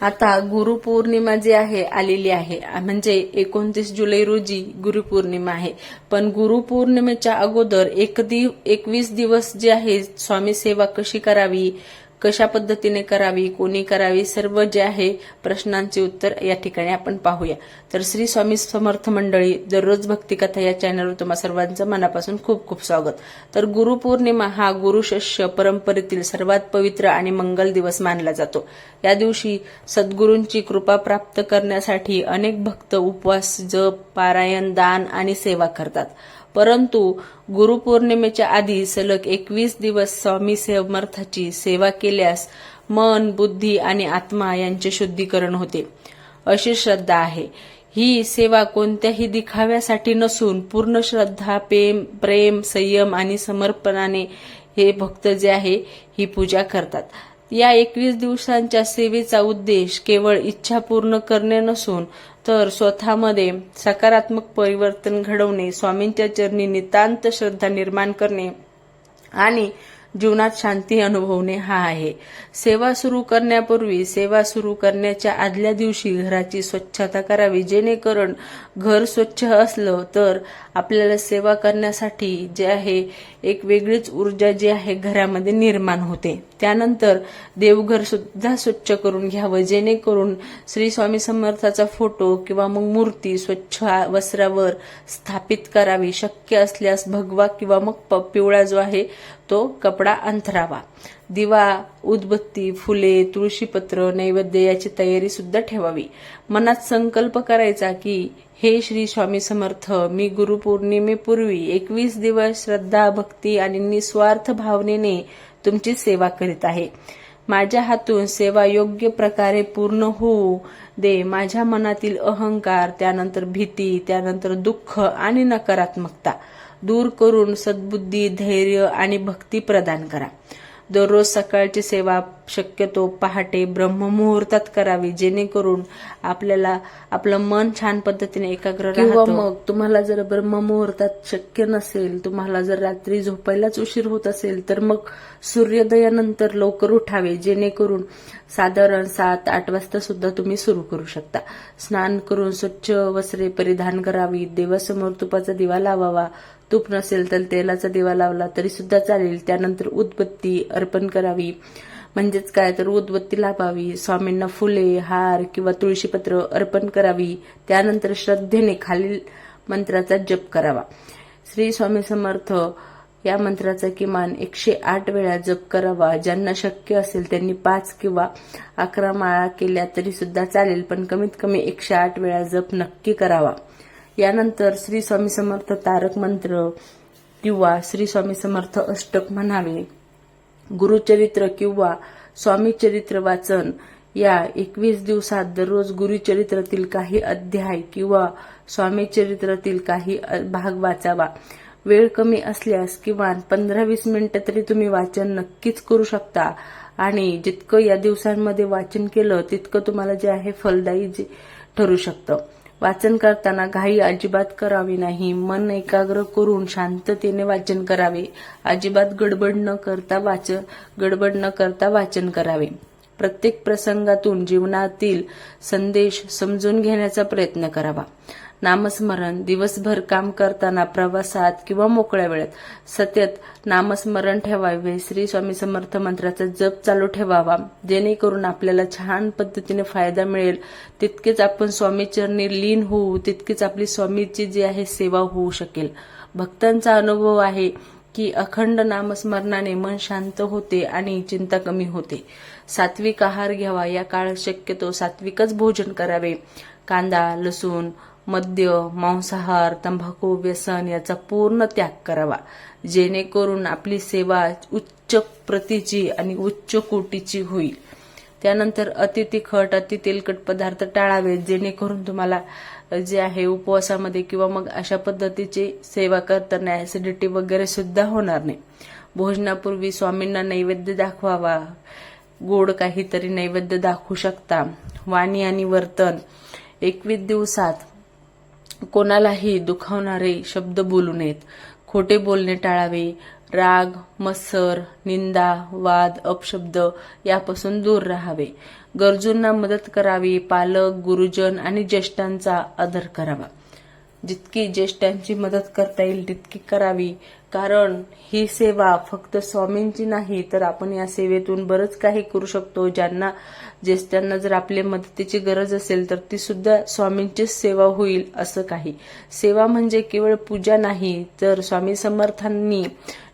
आता गुरुपौर्णिमा जी आहे आलेली आहे, म्हणजे 29 जुलै रोजी गुरुपौर्णिमा आहे. पण गुरुपौर्णिमेच्या अगोदर 21 दिवस जे आहे स्वामी सेवा कशी करावी, कशा पद्धतीने करावी, कोणी करावी, सर्व जे आहे प्रश्नांचे उत्तर या ठिकाणी आपण पाहूया. तर श्री स्वामी समर्थ मंडळी, दररोज भक्तिकथा या चॅनलवर तुम्हा सर्वांचं मनापासून खूप खूप स्वागत. तर गुरुपौर्णिमा हा गुरुशिष्य परंपरेतील सर्वात पवित्र आणि मंगल दिवस मानला जातो. या दिवशी सद्गुरूंची कृपा प्राप्त करण्यासाठी अनेक भक्त उपवास, जप, पारायण, दान आणि सेवा करतात. परंतु गुरुपौर्णिमेच्या आधी सलग 21 दिवस स्वामी समर्थाची सेवा केल्यास मन, बुद्धी आणि आत्मा यांचे शुद्धीकरण होते, अशी श्रद्धा आहे. ही सेवा कोणत्याही दिखाव्यासाठी नसून पूर्ण श्रद्धा, प्रेम, संयम आणि समर्पणाने हे भक्त जे आहे ही पूजा करतात. या 21 दिवसांच्या सेवेचा उद्देश केवळ इच्छा पूर्ण करणे नसून तर स्वतःमध्ये सकारात्मक परिवर्तन घडवणे, स्वामींच्या चरणी नितांत श्रद्धा निर्माण करणे आणि जीवनात शांती अनुभवणे हा आहे. सेवा सुरू करण्यापूर्वी, सेवा सुरू करण्याच्या आदल्या दिवशी घराची स्वच्छता करावी, जेणेकरून घर स्वच्छ असलं तर आपल्याला सेवा करण्यासाठी जे आहे एक वेगळीच ऊर्जा जी आहे घरामध्ये निर्माण होते. त्यानंतर देवघर सुद्धा स्वच्छ करून घ्यावं, जेणेकरून श्री स्वामी समर्थाचा फोटो किंवा मग मूर्ती स्वच्छ वस्त्रावर स्थापित करावी. शक्य असल्यास भगवा किंवा मग पिवळा जो आहे तो कपडा अंथरावा. दिवा, उदबत्ती, फुले, तुळशीपत्र, नैवेद्य याची तयारी सुद्धा ठेवावी. मनात संकल्प करायचा की हे श्री स्वामी समर्थ, मी गुरुपौर्णिमेपूर्वी 21 दिवस श्रद्धा, भक्ती आणि निस्वार्थ भावनेने तुमची सेवा करीत आहे. माझ्या हातून सेवा योग्य प्रकारे पूर्ण होऊ दे. माझ्या मनातील अहंकार, त्यानंतर भीती, त्यानंतर दुःख आणि नकारात्मकता दूर करून सद्बुद्धी, धैर्य आणि भक्ती प्रदान करा. दररोज सकाळची सेवा शक्यतो पहाटे ब्रह्ममुहूर्तात करावी, जेणेकरून आपल्याला आपलं मन छान पद्धतीने एकाग्र राहतं. किंवा मग तुम्हाला जर ब्रह्ममुहूर्तात शक्य नसेल, तुम्हाला जर रात्री झोपायलाच उशीर होत असेल, तर मग सूर्योदयानंतर लवकर उठावे, जेणेकरून साधारण 7-8 वाजता सुद्धा तुम्ही सुरू करू शकता. स्नान करून स्वच्छ वस्त्रे परिधान करावी. देवासमोर तुपाचा दिवा लावावा. तूप नसेल तर तेलाचा दिवा लावला तरी सुद्धा चालेल. त्यानंतर उदबत्ती अर्पण करावी, म्हणजेच काय तर उदबत्ती लावावी. स्वामींना फुले, हार किंवा तुळशीपत्र अर्पण करावी. त्यानंतर श्रद्धेने खालील मंत्राचा जप करावा. श्री स्वामी समर्थ या मंत्राचा किमान 108 वेळा जप करावा. ज्यांना शक्य असेल त्यांनी 5 किंवा 11 माळा केल्या तरी सुद्धा चालेल, पण कमीत कमी 108 वेळा जप नक्की करावा. यानंतर श्री स्वामी समर्थ तारक मंत्र किंवा श्री स्वामी समर्थ अष्टक म्हणावे. गुरुचरित्र किंवा स्वामी चरित्र वाचन या 21 दिवसात दररोज गुरुचरित्रातील काही अध्याय किंवा स्वामी चरित्रातील काही भाग वाचावा. वेळ कमी असल्यास किमान 15-20 मिनिटं तरी तुम्ही वाचन नक्कीच करू शकता. आणि जितकं या दिवसांमध्ये वाचन केलं तितकं तुम्हाला जे आहे फलदायी ठरू शकतं. वाचन करताना घाई अजिबात करावी नाही. मन एकाग्र करून शांततेने वाचन करावे. अजिबात गडबड न करता वाचन करावे. प्रत्येक प्रसंगातून जीवनातील संदेश समजून घेण्याचा प्रयत्न करावा. नामस्मरण दिवसभर काम करताना, प्रवासात किंवा मोकळ्या वेळेत सतत नामस्मरण ठेवावे. श्री स्वामी समर्थ मंत्राचा जप चालू ठेवावा, जेणेकरून आपल्याला छान पद्धतीने फायदा मिळेल. तितकेच आपण स्वामीचरणी लीन होऊ, तितकीच आपली स्वामीची जी आहे सेवा होऊ शकेल. भक्तांचा अनुभव आहे की अखंड नामस्मरणाने मन शांत होते आणि चिंता कमी होते. सात्विक आहार घ्यावा. या काळात शक्यतो सात्विकच भोजन करावे. कांदा, लसूण, मद्य, मांसाहार, तंबाखू, व्यसन याचा पूर्ण त्याग करावा, जेणेकरून आपली सेवा उच्च प्रतीची आणि उच्च कोटीची होईल. त्यानंतर अति तिखट, अति तेलकट पदार्थ टाळावेत, जेणेकरून तुम्हाला जे आहे उपवासामध्ये किंवा मग अशा पद्धतीची सेवा करताना ऍसिडिटी वगैरे सुद्धा होणार नाही. भोजनापूर्वी स्वामींना नैवेद्य दाखवावा. गोड काहीतरी नैवेद्य दाखवू शकता. वाणी आणि वर्तन 21 दिवसात कोणालाही दुखावणारे शब्द बोलू नयेत. खोटे बोलणे टाळावे. राग, मत्सर, निंदा, वाद, अपशब्द यापासून दूर राहावे. गरजूंना मदत करावी. पालक, गुरुजन आणि ज्येष्ठांचा आदर करावा. जितकी ज्येष्ठांची मदत करता येईल तितकी करावी. कारण ही सेवा फक्त स्वामींची नाही तर आपण या सेवेतून बरंच काही करू शकतो. ज्येष्ठांना जर आपल्या मदतीची गरज असेल तर ती सुद्धा स्वामींचीच सेवा होईल असं काही. सेवा म्हणजे केवळ पूजा नाही तर स्वामी समर्थांनी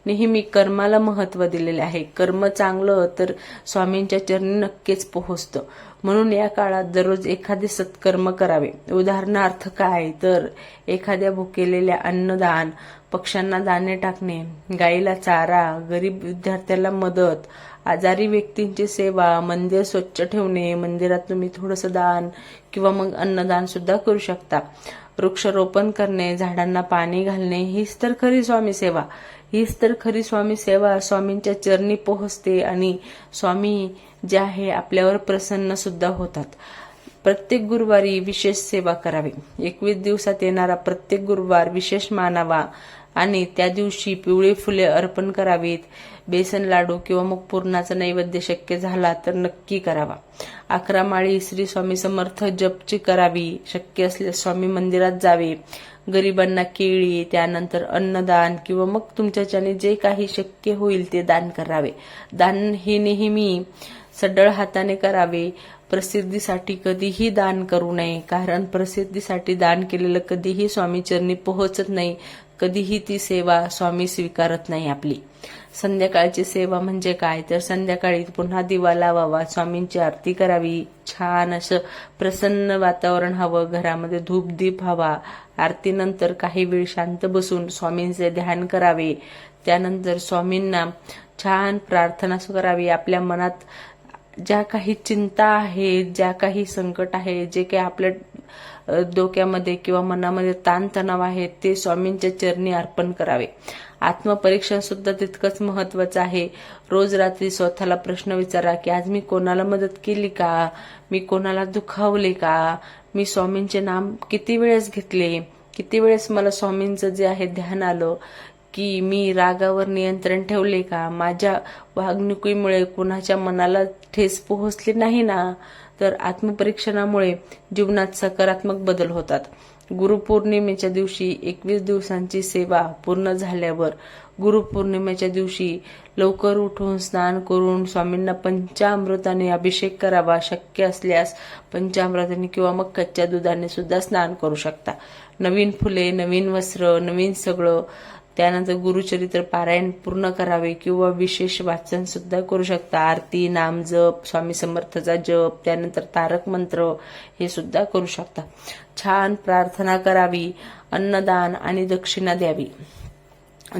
नेहमी कर्माला महत्त्व दिलेले आहे. कर्म चांगलं तर स्वामींच्या चरणी नक्कीच पोहोचतं. म्हणून या काळात दररोज एखादे सत्कर्म करावे. उदाहरणार्थ काय तर एखाद्या भुकेलेल्या अन्नदान, पक्ष्यांना दाणे टाकणे, गाईला चारा, गरीब विद्यार्थ्याला मदत, आजारी व्यक्तींची सेवा, मंदिर स्वच्छ ठेवणे, मंदिरात तुम्ही थोडंसं दान किंवा मग अन्नदान सुद्धा करू शकता. वृक्षारोपण करणे, झाडांना पाणी घालणे हीच तर खरी स्वामी सेवा. स्वामींच्या चरणी पोहोचते आणि स्वामी जे आहे आपल्यावर प्रसन्न सुद्धा होतात. प्रत्येक गुरुवारी विशेष सेवा करावी. 21 दिवसात येणारा प्रत्येक गुरुवार विशेष मानावा आणि त्या दिवशी पिवळी फुले अर्पण करावीत. बेसन लाडू किंवा मग पुरणाचा नैवेद्य शक्य झाला तर नक्की करावा. 11 माळी श्री स्वामी समर्थ जपची करावी. शक्य असल्यास स्वामी मंदिरात जावे. गरिबांना केळी, त्यानंतर अन्नदान किंवा मग तुमच्याच्याने जे काही शक्य होईल ते दान करावे. दान हे नेहमी सढळ हाताने करावे. प्रसिद्धीसाठी कधीही दान करू नये. कारण प्रसिद्धीसाठी दान केलेलं कधीही स्वामी चरणी पोहोचत नाही. कधीही ती सेवा स्वामी स्वीकारत नाही आपली. संध्याकाळची सेवा म्हणजे काय तर संध्याकाळी पुन्हा दिवा लावावा, स्वामींची आरती करावी. छान असं प्रसन्न वातावरण हवं. घरामध्ये धूपदीप हवा. आरतीनंतर काही वेळ शांत बसून स्वामींचे ध्यान करावे. त्यानंतर स्वामींना छान प्रार्थना करावी. आपल्या मनात ज्या काही चिंता आहेत, ज्या काही संकट आहे, जे काही आपल्या डोक्यामध्ये किंवा मनामध्ये ताणतणाव आहे ते स्वामींच्या चरणी अर्पण करावे. आत्मपरीक्षण सुद्धा तितकंच महत्वाचं आहे. रोज रात्री स्वतःला प्रश्न विचारा की आज मी कोणाला मदत केली का, मी कोणाला दुखावले का, मी स्वामींचे नाम किती वेळेस घेतले, किती वेळेस मला स्वामींचं जे आहे ध्यान आलं, की मी रागावर नियंत्रण ठेवले का, माझ्या वागणुकीमुळे कुणाच्या मनाला ठेस पोहोचली नाही ना. तर आत्मपरीक्षणामुळे जीवनात सकारात्मक बदल होतात. गुरुपौर्णिमेच्या दिवशी 21 दिवसांची सेवा पूर्ण झाल्यावर गुरुपौर्णिमेच्या दिवशी लवकर उठून स्नान करून स्वामींना पंचामृताने अभिषेक करावा. शक्य असल्यास पंचामृताने किंवा मग कच्च्या दुधाने सुद्धा स्नान करू शकता. नवीन फुले, नवीन वस्त्र, नवीन सगळं. त्यानंतर गुरुचरित्र पारायण पूर्ण करावे किंवा विशेष वाचन सुद्धा करू शकता. आरती, नामजप, स्वामी समर्थाचा जप, त्यानंतर तारक मंत्र हे सुद्धा करू शकता. छान प्रार्थना करावी. अन्नदान आणि दक्षिणा द्यावी.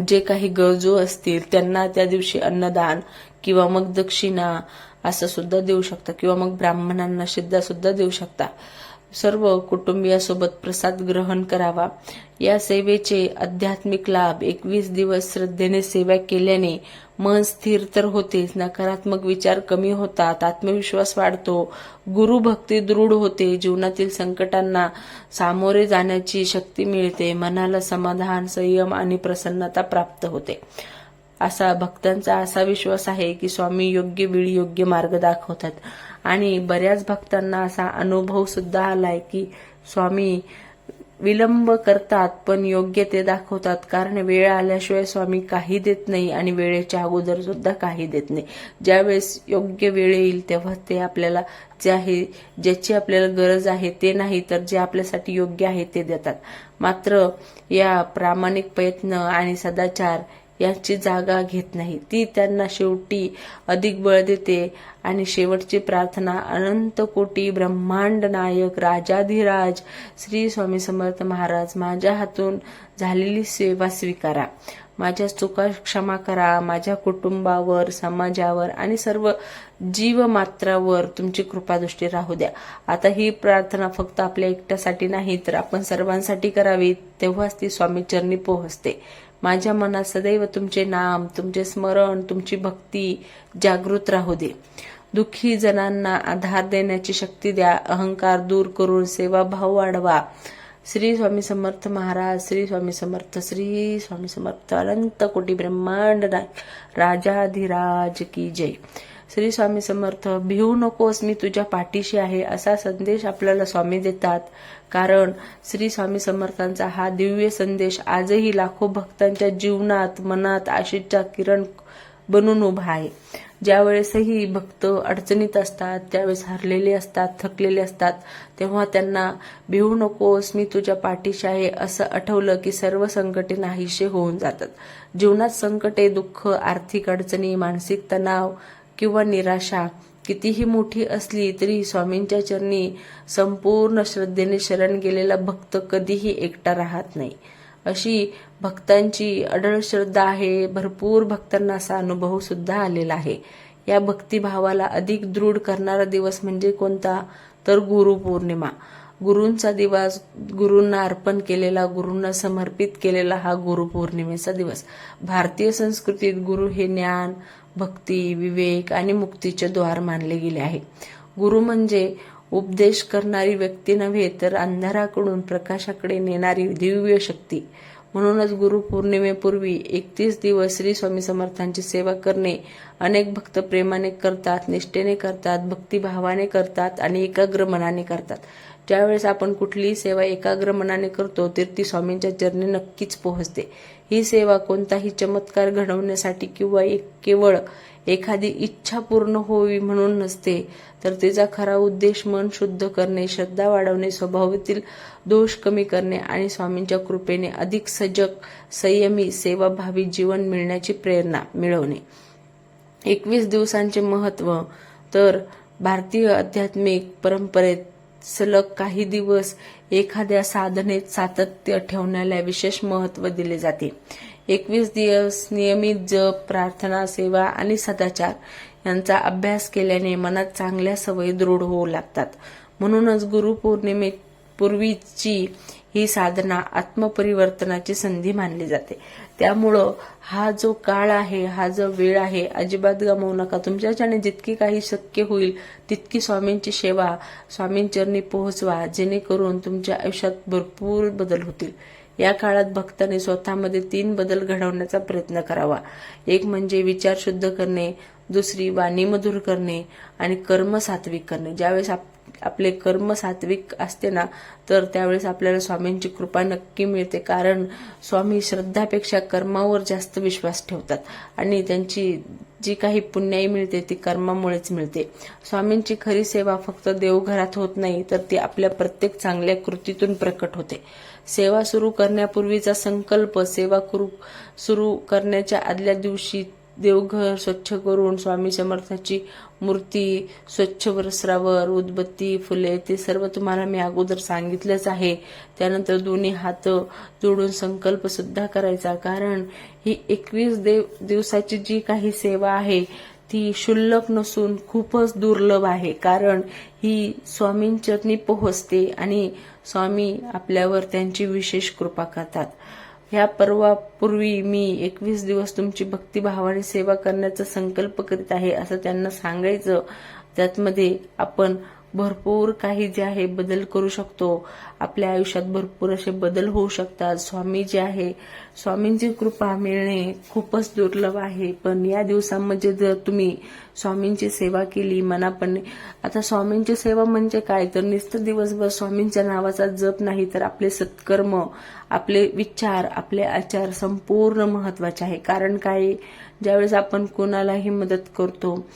जे काही गरजू असतील त्यांना त्या दिवशी अन्नदान किंवा मग दक्षिणा असं सुद्धा देऊ शकता किंवा मग ब्राह्मणांना सुद्धा देऊ शकता. सर्व कुटुंबियासोबत प्रसाद ग्रहण करावा. या सेवेचे आध्यात्मिक लाभ 21 दिवस श्रद्धेने सेवा केल्याने मन स्थिर तर होतेच, नकारात्मक विचार कमी होतात, आत्मविश्वास वाढतो, गुरुभक्ती दृढ होते, जीवनातील संकटांना सामोरे जाण्याची शक्ती मिळते, मनाला समाधान, संयम आणि प्रसन्नता प्राप्त होते. भक्तांचा असा विश्वास आहे की स्वामी योग्य वेळी योग्य मार्ग दाखवतात. आणि बऱ्याच भक्तांना असा अनुभव सुद्धा आलाय की स्वामी विलंब करतात पण योग्य ते दाखवतात. कारण वेळ आल्याशिवाय स्वामी काही देत नाही आणि वेळेच्या अगोदर सुद्धा काही देत नाही. ज्यावेळेस योग्य वेळ येईल तेव्हा ते आपल्याला जे आहे, ज्याची आपल्याला गरज आहे ते नाही तर जे आपल्यासाठी योग्य आहे ते देतात. मात्र या प्रामाणिक प्रयत्न आणि सदाचार याची जागा घेत नाही. ती त्यांना शेवटी अधिक बळ देते. आणि शेवटची प्रार्थना, अनंत कोटी ब्रह्मांड नायक राजाधिराज श्री स्वामी समर्थ महाराज, माझ्या हातून झालेली सेवा स्वीकारा. माझ्या चुका क्षमा करा. माझ्या कुटुंबावर, समाजावर आणि सर्व जीवमात्रावर तुमची कृपादृष्टी राहू द्या. आता ही प्रार्थना फक्त आपल्या एकट्यासाठी नाही तर आपण सर्वांसाठी करावी. तेव्हाच ती स्वामी चरणी पोहोचते. माझ्या मनात सदैव तुमचे नाम, तुमचे स्मरण, तुमची भक्ती जागृत राहू दे. दुःखी जनांना आधार देण्याची शक्ती द्या. अहंकार दूर करून सेवाभाव वाढवा. श्री स्वामी समर्थ महाराज, श्री स्वामी समर्थ, श्री स्वामी समर्थ, अनंत कोटी ब्रह्मांड राजाधिराज की जय. श्री स्वामी समर्थ. भिवू नकोस, मी तुझ्या पाठीशी आहे, असा संदेश आपल्याला स्वामी देतात. कारण श्री स्वामी समर्थांचा हा दिव्य संदेश आजही लाखो भक्तांच्या जीवनात, मनात आशेचा किरण बनून उभा आहे. ज्यावेळेसही भक्त अडचणीत असतात, त्यावेळेस हरलेले असतात, थकलेले असतात, तेव्हा त्यांना भिवू नकोस, मी तुझ्या पाठीशी आहे असं आठवलं की सर्व संकटे नाहीसे होऊन जातात. जीवनात संकटे, दुःख, आर्थिक अडचणी, मानसिक तणाव किंवा निराशा कितीही मोठी असली तरी स्वामींच्या चरणी संपूर्ण श्रद्धेने शरण गेलेला भक्त कधीही एकटा राहत नाही. अशी भक्तांची अढळ श्रद्धा आहे. भरपूर भक्तांना असा अनुभव सुद्धा आलेला आहे. या भक्तिभावाला अधिक दृढ करणारा दिवस म्हणजे कोणता, तर गुरुपौर्णिमा. गुरूंचा दिवस, गुरूंना अर्पण केलेला, गुरूंना समर्पित केलेला हा गुरुपौर्णिमेचा दिवस. भारतीय संस्कृतीत गुरु हे ज्ञान, भक्ती, विवेक आणि मुक्तीचे द्वार मानले गेले आहे. गुरु म्हणजे उपदेश करणारी व्यक्ती नव्हे, तर अंधाराकडून प्रकाशाकडे नेणारी दिव्य शक्ती. म्हणूनच गुरुपौर्णिमेपूर्वी 31 दिवस श्री स्वामी समर्थांची सेवा करणे अनेक भक्त प्रेमाने करतात, निष्ठेने करतात, भक्तिभावाने करतात आणि एकाग्र मनाने करतात. ज्यावेळेस आपण कुठलीही सेवा एकाग्र मनाने करतो तर ती स्वामींच्या चरणी नक्कीच पोहोचते. ही सेवा कोणताही चमत्कार घडवण्यासाठी किंवा केवळ एखादी इच्छा पूर्ण होवी म्हणून नसते, तर तिचा खरा उद्देश मन शुद्ध करणे, श्रद्धा वाढवणे, स्वभावातील दोष कमी करणे आणि स्वामींच्या कृपेने अधिक सजग, संयमी, सेवाभावी जीवन मिळण्याची प्रेरणा मिळवणे. 21 दिवसांचे महत्त्व. तर भारतीय आध्यात्मिक परंपरेत सलग काही दिवस एखाद्या साधनेत सातत्य ठेवण्याला विशेष महत्त्व दिले जाते. 21 दिवस नियमित जप, प्रार्थना, सेवा आणि सदाचार यांचा अभ्यास केल्याने मनात चांगल्या सवयी दृढ होऊ लागतात. म्हणूनच गुरुपौर्णिमेपूर्वीची ही साधना आत्मपरिवर्तनाची संधी मानली जाते. त्यामुळं हा जो काळ आहे, हा जो वेळ आहे, अजिबात गमावू नका. तुमच्याच्याने जितकी काही शक्य होईल तितकी स्वामींची सेवा, स्वामींचरणी पोहोचवा, जेणेकरून तुमच्या आयुष्यात भरपूर बदल होतील. या काळात भक्ताने स्वतःमध्ये 3 बदल घडवण्याचा प्रयत्न करावा. एक म्हणजे विचार शुद्ध करणे, दुसरी वाणी मधुर करणे आणि कर्म सात्विक करणे. ज्यावेळेस आपले कर्म सात्विक असते ना, तर त्यावेळेस आपल्याला स्वामींची कृपा नक्की मिळते. कारण स्वामी श्रद्धापेक्षा कर्मावर जास्त विश्वास ठेवतात आणि त्यांची जी काही पुण्याई मिळते ती कर्मामुळेच मिळते. स्वामींची खरी सेवा फक्त देवघरात होत नाही, तर ती आपल्या प्रत्येक चांगल्या कृतीतून प्रकट होते. सेवा सुरू करण्यापूर्वीचा संकल्प. सेवा सुरू करण्याच्या आदल्या दिवशी देवघर स्वच्छ करून स्वामी समर्थाची मूर्ती स्वच्छ वस्त्रावर, उदबत्ती, फुले, ते सर्व तुम्हाला मी अगोदर सांगितलंच आहे. त्यानंतर दोन्ही हात जोडून संकल्प सुद्धा करायचा. कारण ही 21 दिवसाची जी काही सेवा आहे ती क्षुल्लक नसून खूपच दुर्लभ आहे. कारण ही स्वामींचरणी पोहोचते आणि स्वामी आपल्यावर त्यांची विशेष कृपा करतात. ह्या पर्वापूर्वी मी 21 दिवस तुमची भक्तिभावाने सेवा करण्याचा संकल्प करीत आहे असं त्यांना सांगायचं. त्यातमध्ये आपण भरपूर काही जे आहे बदल करू शकतो. आपल्या आयुष्यात भरपूर असे बदल होऊ शकतात. स्वामी जे आहे, स्वामींची कृपा मिळणे खूपच दुर्लभ आहे. पण या दिवसांमध्ये जर तुम्ही स्वामींची सेवा केली मनापाने, आता स्वामींची सेवा म्हणजे काय, तर नुसतं दिवसभर स्वामींच्या नावाचा जप नाही, तर आपले सत्कर्म, आपले विचार, आपले आचार संपूर्ण महत्वाचे आहे. कारण काय, ज्यावेळेस आपण कोणालाही मदत करतो,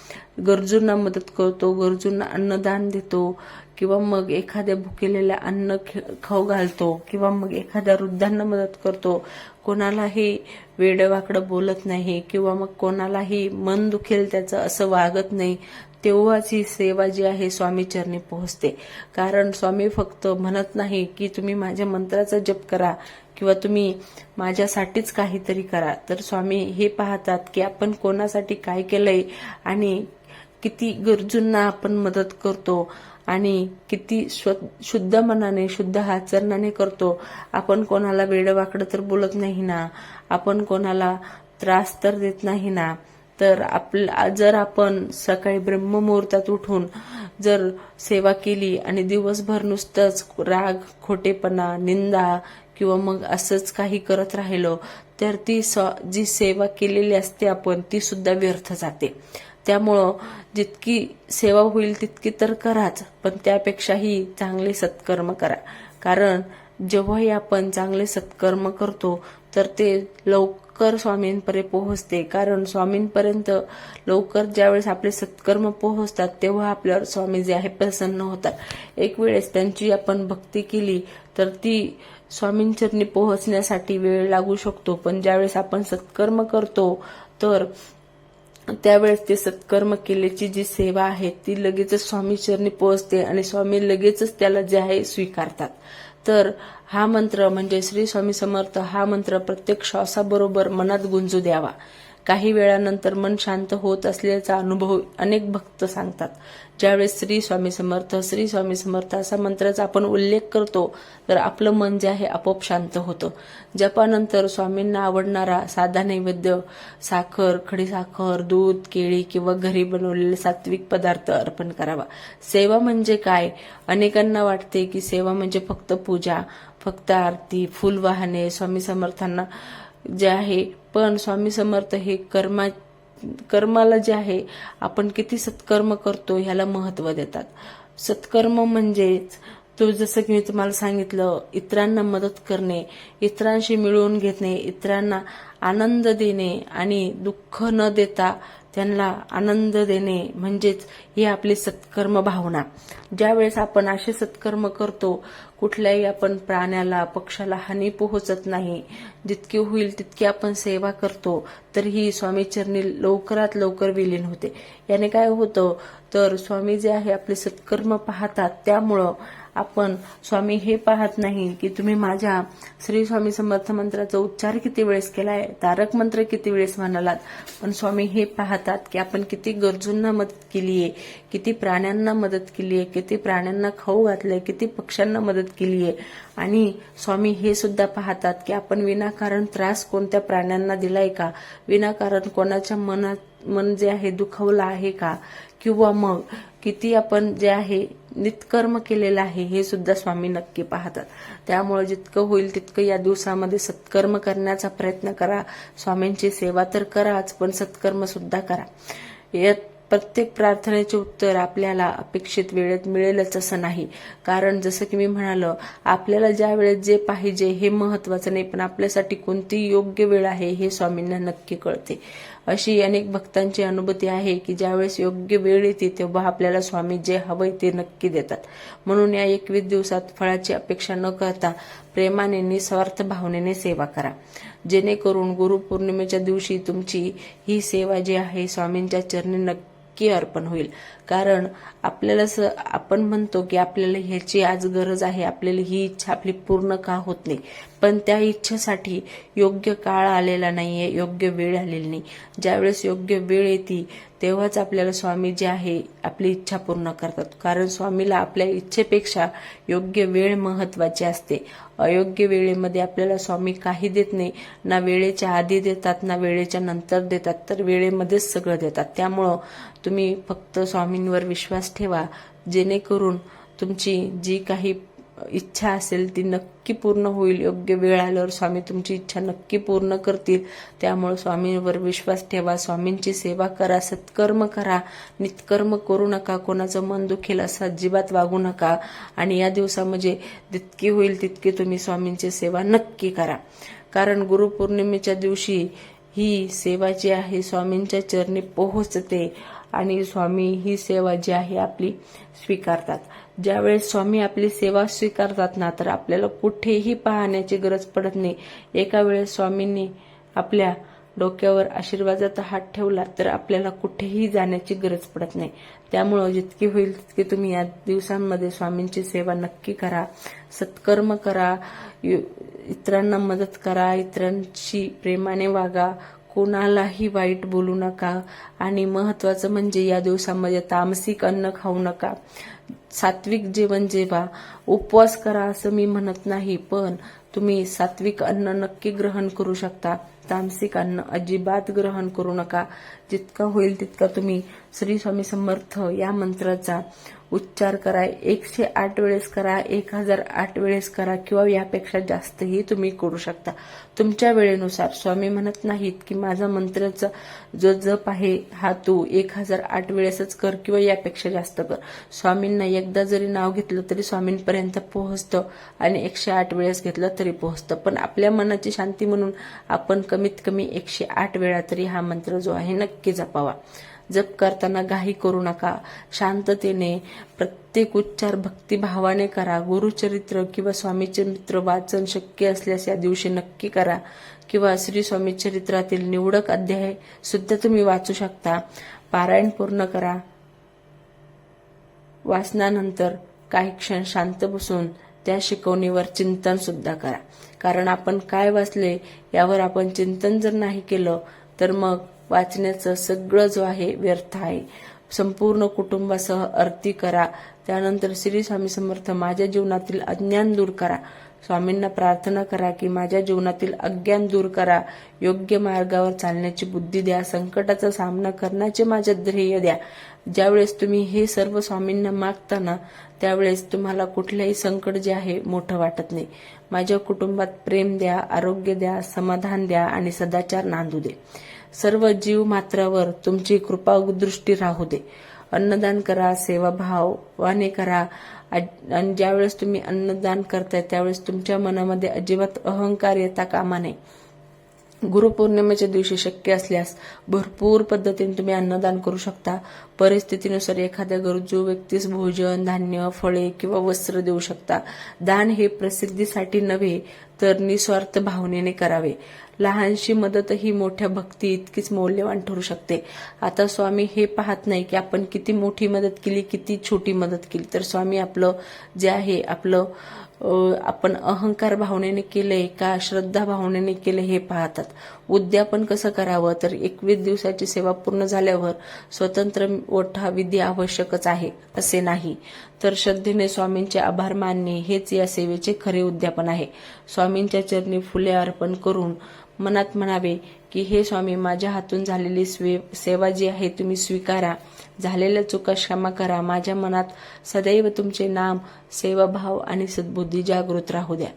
गरजूंना मदत करतो, गरजूंना अन्नदान देतो, किंवा मग एखाद्या भुकेलेल्या अन्न खाऊ घालतो, किंवा मग एखाद्या वृद्धांना मदत करतो, कोणालाही वेडवाकडं बोलत नाही, किंवा मग कोणालाही मन दुखेल त्याचं असं वागत नाही, तेव्हाच ही सेवा जी आहे स्वामी चरणी पोहोचते. कारण स्वामी फक्त म्हणत नाही की तुम्ही माझ्या मंत्राचा जप करा किंवा तुम्ही माझ्यासाठीच काहीतरी करा, तर स्वामी हे पाहतात की आपण कोणासाठी काय केलंय आणि किती गरजूंना आपण मदत करतो आणि किती शुद्ध मनाने, शुद्ध आचरणाने करतो. आपण कोणाला वेडवाकडं तर बोलत नाही ना, आपण कोणाला त्रास तर देत नाही ना, तर जर आपण सकाळी ब्रह्ममुहूर्तात उठून जर सेवा केली आणि दिवसभर नुसतंच राग, खोटेपणा, निंदा किंवा मग असंच काही करत राहिलो तर ती जी सेवा केलेली असते आपण ती सुद्धा व्यर्थ जाते. त्यामुळं जितकी सेवा होईल तितकी तर कराच, पण त्यापेक्षाही चांगले सत्कर्म करा. कारण जेव्हाही आपण चांगले सत्कर्म करतो तर ते लवकर स्वामींपर्यंत पोहोचते. कारण स्वामींपर्यंत लवकर ज्यावेळेस आपले सत्कर्म पोहोचतात तेव्हा आपल्यावर स्वामी जे आहे प्रसन्न होतात. एक वेळेस त्यांची आपण भक्ती केली तर ती स्वामींचरणी पोहोचण्यासाठी वेळ लागू शकतो, पण ज्यावेळेस आपण सत्कर्म करतो तर त्यावेळेस ते सत्कर्म केल्याची जी सेवा आहे ती लगेचच स्वामी चरणी पोहोचते आणि स्वामी लगेचच त्याला जे आहे स्वीकारतात. तर हा मंत्र म्हणजे श्री स्वामी समर्थ हा मंत्र प्रत्येक श्वासाबरोबर मनात गुंजू द्यावा. काही वेळानंतर मन शांत होत असल्याचा अनुभव अनेक भक्त सांगतात. ज्यावेळेस श्री स्वामी समर्थ असा मंत्राचा आपण उल्लेख करतो तर आपलं मन जे आहे आपोआप शांत होतं. जपानंतर स्वामींना आवडणारा साधा नैवेद्य साखर, खडीसाखर, दूध, केळी किंवा घरी बनवलेले सात्विक पदार्थ अर्पण करावा. सेवा म्हणजे काय? अनेकांना वाटते की सेवा म्हणजे फक्त पूजा, फक्त आरती, फुल वाहने स्वामी समर्थांना जे आहे, पण स्वामी समर्थ हे कर्माला जे आहे आपण किती सत्कर्म करतो ह्याला महत्व देतात. सत्कर्म म्हणजेच तो जसं की मी तुम्हाला सांगितलं, इतरांना मदत करणे, इतरांशी मिळवून घेणे, इतरांना आनंद देणे आणि दुःख न देता त्यांना आनंद देणे म्हणजेच ही आपली सत्कर्म भावना. ज्यावेळेस आपण असे सत्कर्म करतो कुठल्याही आपण प्राण्याला, पक्षाला हानी पोहोचत नाही, जितकी होईल तितकी आपण सेवा करतो तर ही स्वामीचरणी लवकरात लवकर विलीन होते. याने काय होतं तर स्वामी जे आहे आपले सत्कर्म पाहतात. त्यामुळं आपण स्वामी हे पाहत नाही की तुम्ही माझ्या श्री स्वामी समर्थ मंत्राचा उच्चार किती वेळेस केलाय, तारक मंत्र किती वेळेस म्हणालात, पण स्वामी हे पाहतात की आपण किती गरजूंना मदत केलीये, किती प्राण्यांना मदत केलीये, किती प्राण्यांना खाऊ घातलंय, किती पक्ष्यांना मदत केलीये. आणि स्वामी हे सुद्धा पाहतात की आपण विनाकारण त्रास कोणत्या प्राण्यांना दिलाय का, विनाकारण कोणाच्या मन जे आहे दुखवलं आहे का, किंवा मग किती आपण जे आहे नित्कर्म केलेलं आहे हे सुद्धा स्वामी नक्की पाहतात. त्यामुळे जितकं होईल तितकं या दिवसामध्ये सत्कर्म करण्याचा प्रयत्न करा. स्वामींची सेवा तर कराच, पण सत्कर्म सुद्धा करा. यात प्रत्येक प्रार्थनेचे उत्तर आपल्याला अपेक्षित वेळेत मिळेलच असं नाही. कारण जसं की मी म्हणालो, आपल्याला ज्या वेळेत जे पाहिजे हे महत्वाचं नाही, पण आपल्यासाठी कोणती योग्य वेळ आहे हे स्वामींना नक्की कळते. अशी अनेक भक्तांची अनुभूती आहे की ज्यावेळेस योग्य वेळ येते तेव्हा आपल्याला स्वामी जे हवंय ते नक्की देतात. म्हणून या 21 दिवसात फळाची अपेक्षा न करता प्रेमाने, निस्वार्थ भावनेने सेवा करा, जेणेकरून गुरुपौर्णिमेच्या दिवशी तुमची ही सेवा जी आहे स्वामींच्या चरणी नक्की अर्पण होईल. कारण आपल्याला आपण म्हणतो की आपल्याला ह्याची आज गरज आहे, आपल्याला ही इच्छा आपली पूर्ण का होत नाही, पण त्या इच्छेसाठी योग्य काळ आलेला नाहीये, योग्य वेळ आलेली नाही. ज्यावेळेस योग्य वेळ येते तेव्हाच आपल्याला स्वामी जे आहे आपली इच्छा पूर्ण करतात. कारण स्वामीला आपल्या इच्छेपेक्षा योग्य वेळ महत्वाची असते. अयोग्य वेळेमध्ये आपल्याला स्वामी काही देत नाही, ना वेळेच्या आधी देतात ना वेळेच्या नंतर देतात, तर वेळेमध्येच सगळं देतात. त्यामुळं तुम्ही फक्त स्वामींवर विश्वास ठेवा, जेणेकरून तुमची जी काही इच्छा असेल ती नक्की पूर्ण होईल. योग्य वेळ आल्यावर स्वामी तुमची इच्छा नक्की पूर्ण करतील. त्यामुळे स्वामींवर विश्वास ठेवा, स्वामींची सेवा करा, सत्कर्म करा, नित्कर्म करू नका, कोणाचं मन दुखेल असं अजिबात वागू नका. आणि या दिवसामध्ये जितकी होईल तितकी तुम्ही स्वामींची सेवा नक्की करा. कारण गुरुपौर्णिमेच्या दिवशी ही सेवा जी आहे स्वामींच्या चरणी पोहोचते आणि स्वामी ही सेवा जी आहे आपली स्वीकारतात. ज्यावेळेस स्वामी आपली सेवा स्वीकारतात ना, तर आपल्याला कुठेही पाहण्याची गरज पडत नाही. एका वेळेस स्वामींनी आपल्या डोक्यावर आशीर्वादाचा हात ठेवला तर आपल्याला कुठेही जाण्याची गरज पडत नाही. त्यामुळं जितकी होईल तितकी तुम्ही या दिवसांमध्ये स्वामींची सेवा नक्की करा, सत्कर्म करा, इतरांना मदत करा, इतरांशी प्रेमाने वागा, कोणालाही वाईट बोलू नका. आणि महत्वाचं म्हणजे या दिवसामध्ये तामसिक अन्न खाऊ नका. सात्विक जेवण जेवा, उपवास करा असं मी म्हणत नाही, पण तुम्ही सात्विक अन्न नक्की ग्रहण करू शकता. तामसिक अन्न अजिबात ग्रहण करू नका. जितका होईल तितका तुम्ही श्री स्वामी समर्थ या मंत्राचा उच्चार करा. 108 वेळेस करा, 1008 वेळेस करा, किंवा यापेक्षा जास्तही तुम्ही करू शकता तुमच्या वेळेनुसार. स्वामी म्हणत नाहीत की माझा मंत्राचा जो जप आहे हा तू 1008 वेळेसच कर किंवा यापेक्षा जास्त कर. स्वामींना एकदा जरी नाव घेतलं तरी स्वामींपर्यंत पोहोचतं आणि 108 वेळेस घेतलं तरी पोहोचतं. पण आपल्या मनाची शांती म्हणून आपण कमीत कमी 108 वेळा तरी हा मंत्र जो आहे नक्की जपावा. जप करताना घाई करू नका. शांततेने प्रत्येक उच्चार भक्तिभावाने करा. गुरुचरित्र किंवा स्वामी चरित्र वाचन शक्य असल्यास या दिवशी नक्की करा, किंवा श्री स्वामी चरित्रातील निवडक अध्याय सुद्धा तुम्ही वाचू शकता. पारायण पूर्ण करा. वाचनानंतर काही क्षण शांत बसून त्या शिकवणीवर चिंतन सुद्धा करा. कारण आपण काय वाचले यावर आपण चिंतन जर नाही केलं तर मग वाचण्याचं सगळं जो आहे व्यर्थ आहे. संपूर्ण कुटुंबासह आरती करा. त्यानंतर श्री स्वामी समर्थ माझ्या जीवनातील अज्ञान दूर करा. स्वामींना प्रार्थना करा की माझ्या जीवनातील अज्ञान दूर करा, योग्य मार्गावर चालण्याची बुद्धी द्या, संकटाचा सामना करण्याचे माझे ध्येय द्या. ज्यावेळेस तुम्ही हे सर्व स्वामींना मागताना त्यावेळेस तुम्हाला कुठलेही संकट जे आहे मोठं वाटत नाही. माझ्या कुटुंबात प्रेम द्या, आरोग्य द्या, समाधान द्या आणि सदाचार नांदू दे. सर्व जीव मात्रावर तुमची कृपा दृष्टी राहू दे. अन्नदान करा, सेवाभावाने करा. आणि ज्यावेळेस तुम्ही अन्नदान करताय त्यावेळेस तुमच्या मनामध्ये अजिबात अहंकार येता कामा नये. गुरुपौर्णिमेच्या दिवशी शक्य असल्यास भरपूर पद्धतीने तुम्ही अन्नदान करू शकता. परिस्थितीनुसार एखाद्या गरजू व्यक्तीस भोजन, धान्य, फळे किंवा वस्त्र देऊ शकता. दान हे प्रसिद्धीसाठी नव्हे तर निस्वार्थ भावनेने करावे. लहानशी मदतही मोठ्या भक्ती इतकीच मौल्यवान ठरू शकते. आता स्वामी हे पाहत नाही की आपण किती मोठी मदत केली, किती छोटी मदत केली, तर स्वामी आपलं जे आहे आपण अहंकार भावनेने केलंय का श्रद्धा भावनेने केले हे पाहतात. उद्यापन कसं करावं तर 21 दिवसाची सेवा पूर्ण झाल्यावर स्वतंत्र मोठा विधी आवश्यकच आहे असे नाही, तर श्रद्धेने स्वामींचे आभार मानणे हेच या सेवेचे खरे उद्यापन आहे. स्वामींच्या चरणी फुले अर्पण करून मनात म्हणावे की हे स्वामी, माझ्या हातून झालेली सेवा जी आहे तुम्ही स्वीकारा. झालेल्या चुका क्षमा करा. माझ्या मनात सदैव तुमचे नाम, सेवाभाव आणि सद्बुद्धी जागृत राहू द्या.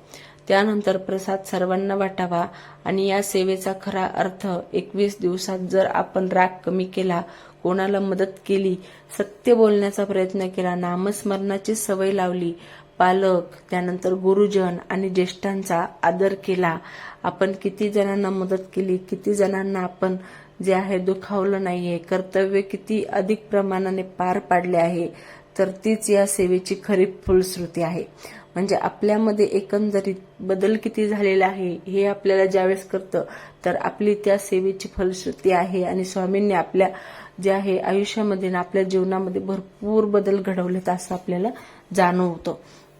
त्यानंतर प्रसाद सर्वांना वाटावा. आणि या सेवेचा खरा अर्थ 21 दिवसात जर आपण राग कमी केला, कोणाला मदत केली, सत्य बोलण्याचा प्रयत्न केला, नामस्मरणाची सवय लावली, पालक, त्यानंतर गुरुजन आणि ज्येष्ठांचा आदर केला, आपण किती जणांना मदत केली, किती जणांना आपण जे आहे दुखावलं नाहीये, कर्तव्य किती अधिक प्रमाणाने पार पाडले आहे, तर तीच या सेवेची खरी फलश्रुती आहे. म्हणजे आपल्यामध्ये एकंदरीत बदल किती झालेला आहे हे आपल्याला ज्यावेळेस कळतं तर आपली त्या सेवेची फलश्रुती आहे. आणि स्वामींनी आपल्या जे आहे आयुष्यामध्ये आणि आपल्या जीवनामध्ये भरपूर बदल घडवलेत असं आपल्याला जाणवतं.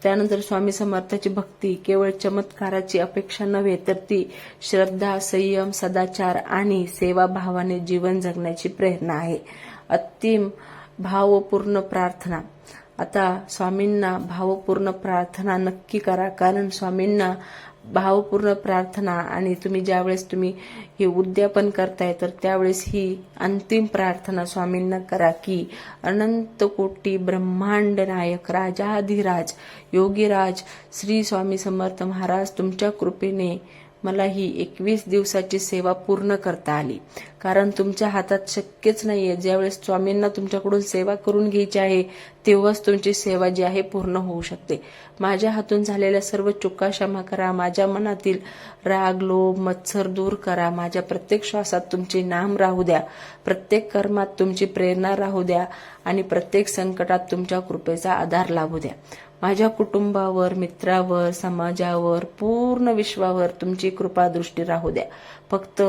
त्यानंतर स्वामी समर्थाची भक्ती केवळ चमत्काराची अपेक्षा नव्हे तर ती श्रद्धा, संयम, सदाचार आणि सेवाभावाने जीवन जगण्याची प्रेरणा आहे. अंतिम भावपूर्ण प्रार्थना. आता स्वामींना भावपूर्ण प्रार्थना नक्की करा, कारण स्वामींना भावपूर्ण प्रार्थना आणि तुम्ही ज्यावेळेस तुम्ही हे उद्यापन करताय तर त्यावेळेस ही अंतिम प्रार्थना स्वामींना करा की अनंत कोटी ब्रह्मांड नायक राजाधिराज योगीराज श्री स्वामी समर्थ महाराज, तुमच्या कृपेने मला ही 21 दिवसाची सेवा पूर्ण करता आली. कारण तुमच्या हातात शक्यच नाहीये. ज्यावेळेस स्वामींना तुमच्याकडून सेवा करून घ्यायची आहे तेव्हाच तुमची सेवा जी आहे पूर्ण होऊ शकते. माझ्या हातून झालेल्या सर्व चुका क्षमा करा. माझ्या मनातील राग, लोभ, मत्सर दूर करा. माझ्या प्रत्येक श्वासात तुमचे नाम राहू द्या. प्रत्येक कर्मात तुमची प्रेरणा राहू द्या आणि प्रत्येक संकटात तुमच्या कृपेचा आधार लाभू द्या. माझ्या कुटुंबावर, मित्रावर, समाजावर, पूर्ण विश्वावर तुमची कृपा दृष्टी राहू द्या. फक्त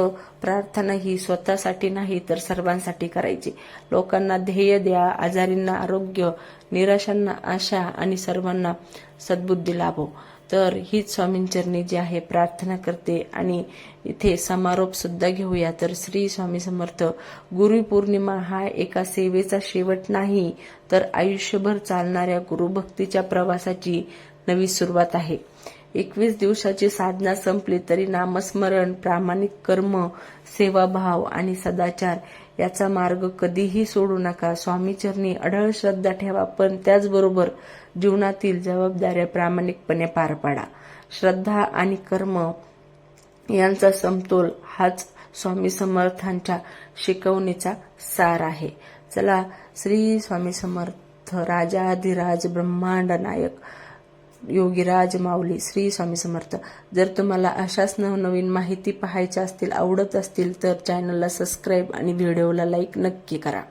प्रार्थना ही स्वतःसाठी नाही तर सर्वांसाठी करायची. लोकांना ध्येय द्या, आजारींना आरोग्य, निराशांना आशा आणि सर्वांना सद्बुद्धी लाभो. तर हीच स्वामींचरणी जी आहे प्रार्थना करते आणि इथे समारोप सुद्धा घेऊया. तर श्री स्वामी समर्थ. गुरुपौर्णिमा हा एका सेवेचा शेवट नाही, तर आयुष्यभर चालणाऱ्या गुरुभक्तीच्या प्रवासाची नवी सुरुवात आहे. 21 दिवसाची साधना संपली तरी नामस्मरण, प्रामाणिक कर्म, सेवाभाव आणि सदाचार याचा मार्ग कधीही सोडू नका. स्वामीचरणी अढळ श्रद्धा ठेवा, पण त्याचबरोबर जीवनातील जबाबदाऱ्या प्रामाणिकपणे पार पाडा. श्रद्धा आणि कर्म यांचा समतोल हाच स्वामी समर्थांच्या शिकवणीचा सार आहे. चला, श्री स्वामी समर्थ. राजाधिराज ब्रह्मांड नायक योगीराज माऊली श्री स्वामी समर्थ. जर तुम्हाला अशाच नवनवीन माहिती पाहायच्या असतील, आवडत असतील तर चॅनलला सबस्क्राईब आणि व्हिडिओला लाईक नक्की करा.